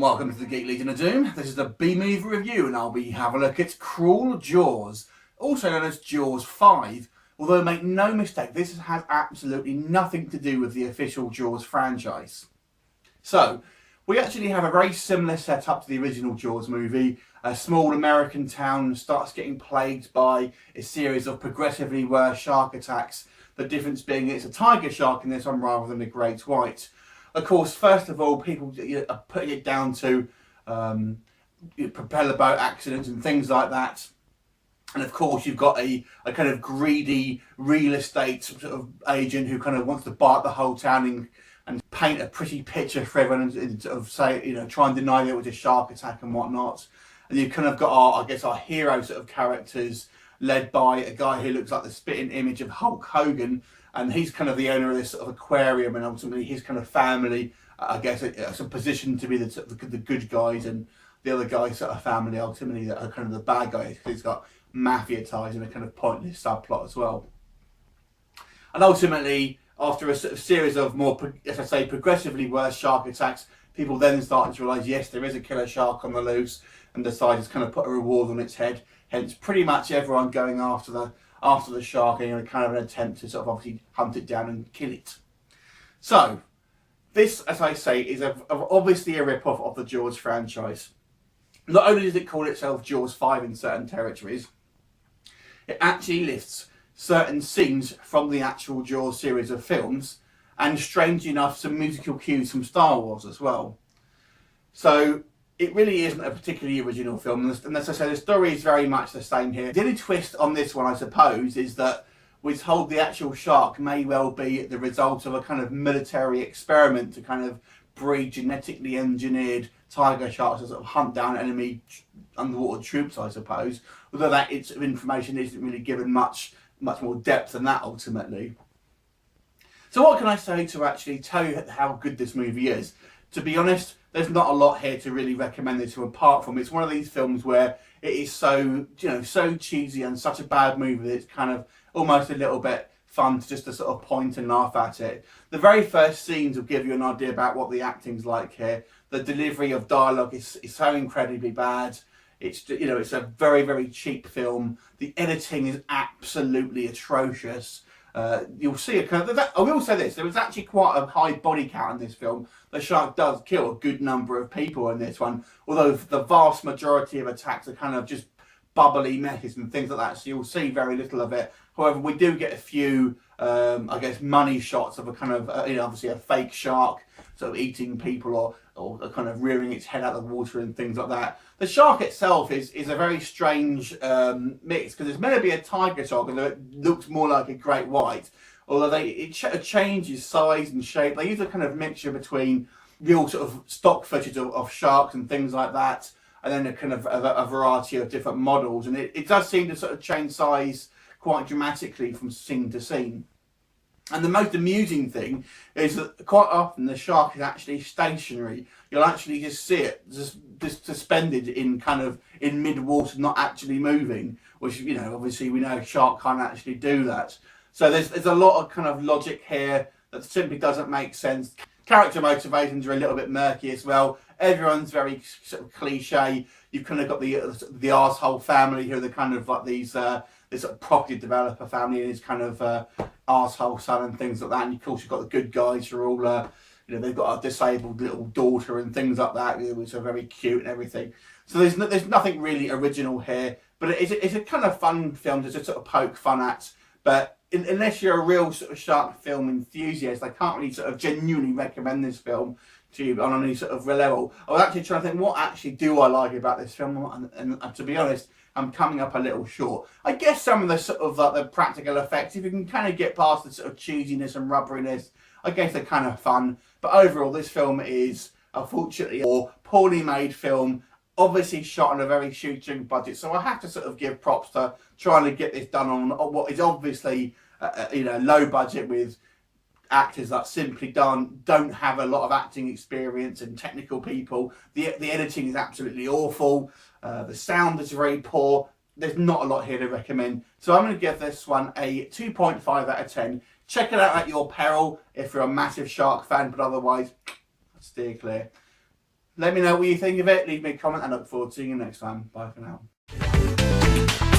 welcome to the Geek Legion of Doom. This is the B-movie review and I'll be having a look at Cruel Jaws, also known as Jaws 5. Although make no mistake, this has absolutely nothing to do with the official Jaws franchise. So, we actually have a very similar setup to the original Jaws movie. A small American town starts getting plagued by a series of progressively worse shark attacks. The difference being it's a tiger shark in this one rather than a great white. Of course, first of all, people are putting it down to propeller boat accidents and things like that. And of course, you've got a kind of greedy real estate sort of agent who kind of wants to buy up the whole town and paint a pretty picture for everyone and sort of say, try and deny that it was a shark attack and whatnot. And you've kind of got our hero sort of characters led by a guy who looks like the spitting image of Hulk Hogan. And he's kind of the owner of this sort of aquarium, and ultimately his kind of family, I guess, are positioned to be the good guys, and the other guy's sort of family ultimately that are kind of the bad guys, because he's got mafia ties and a kind of pointless subplot as well. And ultimately, after a sort of series of more, as I say, progressively worse shark attacks, people then started to realise, yes, there is a killer shark on the loose, and decided to kind of put a reward on its head. Hence, pretty much everyone going after the shark in kind of an attempt to sort of obviously hunt it down and kill it. So, this, as I say, is obviously a rip-off of the Jaws franchise. Not only does it call itself Jaws 5 in certain territories, it actually lifts certain scenes from the actual Jaws series of films, and strangely enough, some musical cues from Star Wars as well. So, it really isn't a particularly original film, and as I said, the story is very much the same here. The only twist on this one, I suppose, is that we're told the actual shark may well be the result of a kind of military experiment to kind of breed genetically engineered tiger sharks to sort of hunt down enemy underwater troops, I suppose. Although that information isn't really given much more depth than that ultimately. So what can I say to actually tell you how good this movie is? To be honest, there's not a lot here to really recommend it to, apart from it's one of these films where it is so cheesy and such a bad movie that it's kind of almost a little bit fun to just to sort of point and laugh at it. The very first scenes will give you an idea about what the acting's like here. The delivery of dialogue is so incredibly bad. It's it's a very, very cheap film. The editing is absolutely atrocious. You'll see I will say this, there was actually quite a high body count in this film. The shark does kill a good number of people in this one, although the vast majority of attacks are kind of just bubbly messes and things like that, so you'll see very little of it. However, we do get a few, I guess, money shots of a kind of, obviously a fake shark sort of eating people or kind of rearing its head out of the water and things like that. The shark itself is a very strange mix, because it's meant to be a tiger shark, although it looks more like a great white. Although it changes size and shape. They use a kind of mixture between real sort of stock footage of sharks and things like that, and then a kind of a variety of different models. And it does seem to sort of change size quite dramatically from scene to scene. And the most amusing thing is that quite often the shark is actually stationary. You'll actually just see it just suspended in mid-water, not actually moving, which, obviously we know a shark can't actually do that. So there's a lot of kind of logic here that simply doesn't make sense. Character motivations are a little bit murky as well. Everyone's very sort of cliche. You've kind of got the arsehole family who are the kind of like this sort of property developer family and his kind of arsehole son and things like that. And of course you've got the good guys who are all they've got a disabled little daughter and things like that, which are very cute and everything. So there's nothing really original here, but it's a kind of fun film to just sort of poke fun at. But unless you're a real sort of shark film enthusiast, I can't really sort of genuinely recommend this film to you on any sort of level. I was actually trying to think, what actually do I like about this film? And to be honest, I'm coming up a little short. I guess some of the sort of like the practical effects, if you can kind of get past the sort of cheesiness and rubberiness, I guess they're kind of fun. But overall, this film is unfortunately a poorly made film, obviously shot on a very shoestring budget. So I have to sort of give props to trying to get this done on what is obviously low budget, with actors that simply don't have a lot of acting experience and technical people. The editing is absolutely awful. The sound is very poor. There's not a lot here to recommend. So I'm going to give this one a 2.5 out of 10. Check it out at your peril if you're a massive shark fan, but otherwise, steer clear. Let me know what you think of it. Leave me a comment and I look forward to seeing you next time. Bye for now.